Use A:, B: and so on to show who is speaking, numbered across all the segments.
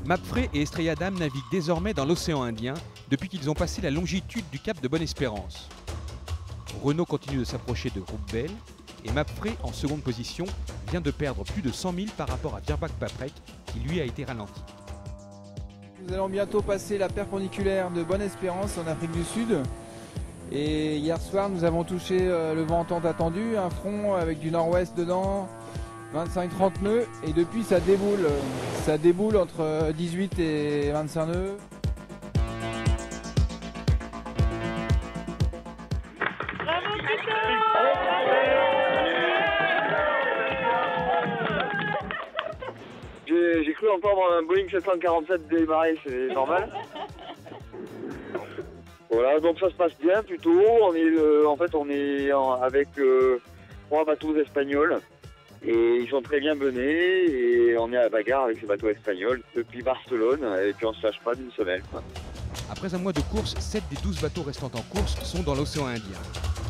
A: Mapfre et Estrella Damm naviguent désormais dans l'océan Indien depuis qu'ils ont passé la longitude du cap de Bonne-Espérance. Renault continue de s'approcher de Groupe Bell et Mapfre, en seconde position, vient de perdre plus de 100 000 par rapport à Virbac-Paprec qui lui a été ralenti.
B: Nous allons bientôt passer la perpendiculaire de Bonne-Espérance en Afrique du Sud. Et hier soir, nous avons touché le vent tant attendu, un front avec du nord-ouest dedans, 25-30 nœuds. Et depuis, ça déboule entre 18 et 25 nœuds.
C: J'ai cru entendre un Boeing 747 démarrer, c'est normal. Voilà, donc ça se passe bien plutôt. On est avec 3 bateaux espagnols et ils sont très bien menés et on est à la bagarre avec ces bateaux espagnols depuis Barcelone et puis on se lâche pas d'une semelle.
A: Après un mois de course, 7 des 12 bateaux restants en course sont dans l'océan Indien.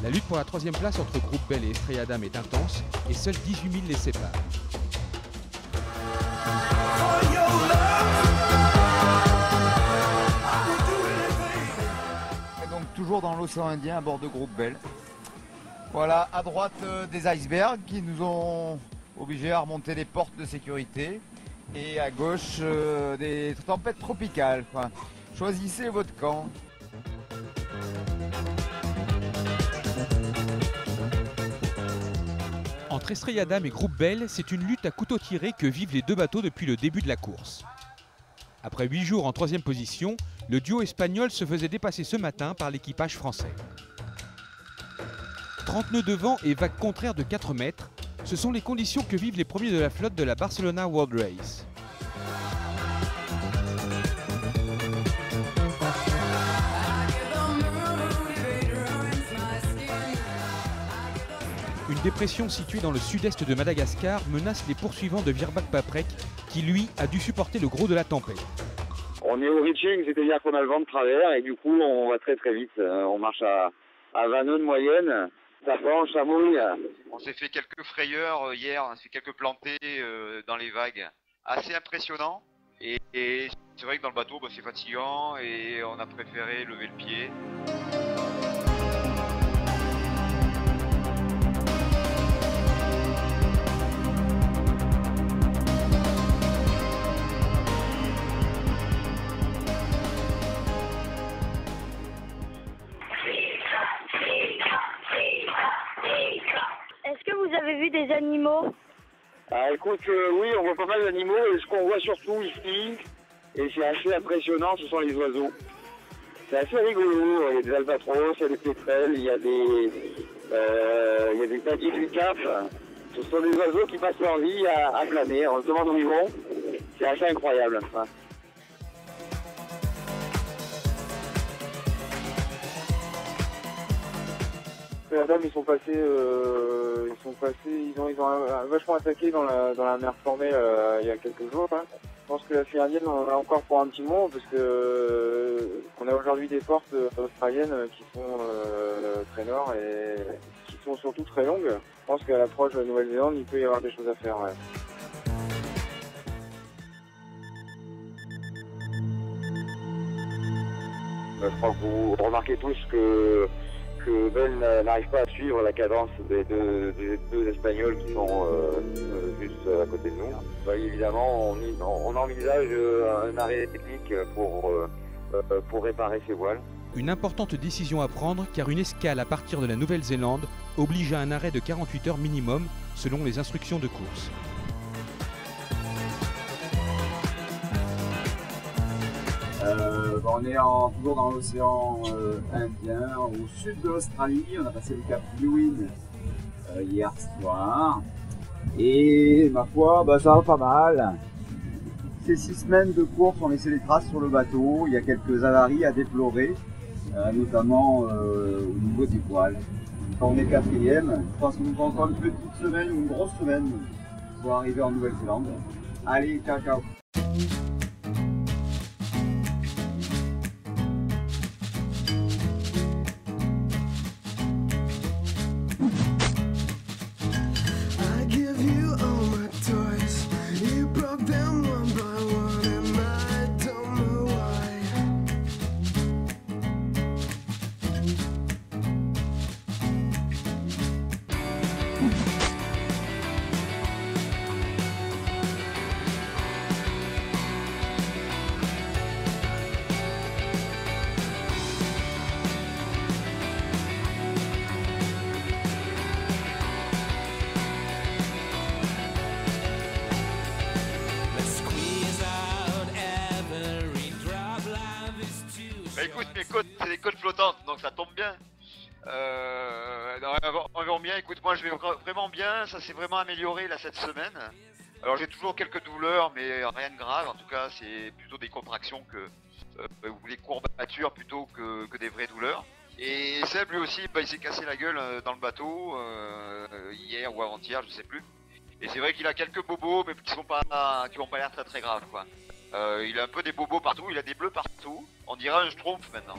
A: La lutte pour la 3e place entre Groupe Bell et Estrella Damm est intense et seuls 18 000 les séparent.
D: Toujours dans l'océan Indien à bord de Groupe Bell. Voilà, à droite des icebergs qui nous ont obligés à remonter les portes de sécurité et à gauche des tempêtes tropicales. Enfin, choisissez votre camp.
A: Entre Estrella Damm et Groupe Bell, c'est une lutte à couteau tiré que vivent les deux bateaux depuis le début de la course. Après 8 jours en 3e position, le duo espagnol se faisait dépasser ce matin par l'équipage français. 30 nœuds de vent et vagues contraires de 4 mètres, ce sont les conditions que vivent les premiers de la flotte de la Barcelona World Race. Une dépression située dans le sud-est de Madagascar menace les poursuivants de Virbac-Paprec qui, lui, a dû supporter le gros de la tempête.
C: On est au reaching, c'est-à-dire qu'on a le vent de travers et du coup on va très très vite. On marche à 20 nœuds de moyenne, ça penche, ça mouille.
E: On s'est fait quelques frayeurs hier, on s'est fait quelques plantés dans les vagues. Assez impressionnant. Et c'est vrai que dans le bateau c'est fatigant et on a préféré lever le pied.
F: Est-ce que vous avez vu des animaux?
C: Ah, écoute, oui, on voit pas mal d'animaux et ce qu'on voit surtout ici, et c'est assez impressionnant, ce sont les oiseaux. C'est assez rigolo, il y a des albatros, il y a des pétrels, il y a des paddies du Cap. Ce sont des oiseaux qui passent leur vie à planer, on se demande où ils vont. C'est assez incroyable. Hein. Les dames, ils ont vachement attaqué dans la mer formée il y a quelques jours. Hein. Je pense que la file indienne on en a encore pour un petit moment parce que on a aujourd'hui des portes australiennes qui sont très nord et qui sont surtout très longues. Je pense qu'à l'approche de la Nouvelle-Zélande, il peut y avoir des choses à faire. Ouais. Je crois que vous remarquez tous que Bell n'arrive pas à suivre la cadence des deux Espagnols qui sont juste à côté de nous. Bah, évidemment, on envisage un arrêt technique pour réparer ces voiles.
A: Une importante décision à prendre car une escale à partir de la Nouvelle-Zélande oblige à un arrêt de 48 heures minimum selon les instructions de course.
G: On est toujours dans l'océan Indien, au sud de l'Australie. On a passé le cap Lewin hier soir. Et ma foi, ça va pas mal. Ces 6 semaines de course ont laissé des traces sur le bateau. Il y a quelques avaries à déplorer, notamment au niveau des voiles. Quand on est 4e, je pense qu'il nous faut encore une petite semaine ou une grosse semaine pour arriver en Nouvelle-Zélande. Allez, ciao, ciao.
H: Give you all my toys. You broke them one by one, and
E: Bah écoute, mes côtes, c'est des côtes flottantes, donc ça tombe bien. On va bien, écoute, moi je vais vraiment bien, ça s'est vraiment amélioré là cette semaine. Alors j'ai toujours quelques douleurs, mais rien de grave, en tout cas c'est plutôt des contractions ou des courbatures plutôt que des vraies douleurs. Et Seb lui aussi, bah, il s'est cassé la gueule dans le bateau, hier ou avant-hier, je sais plus. Et c'est vrai qu'il a quelques bobos, mais qui vont pas l'air très très graves quoi. Il a un peu des bobos partout, il a des bleus partout. On dirait un schtroumpf maintenant.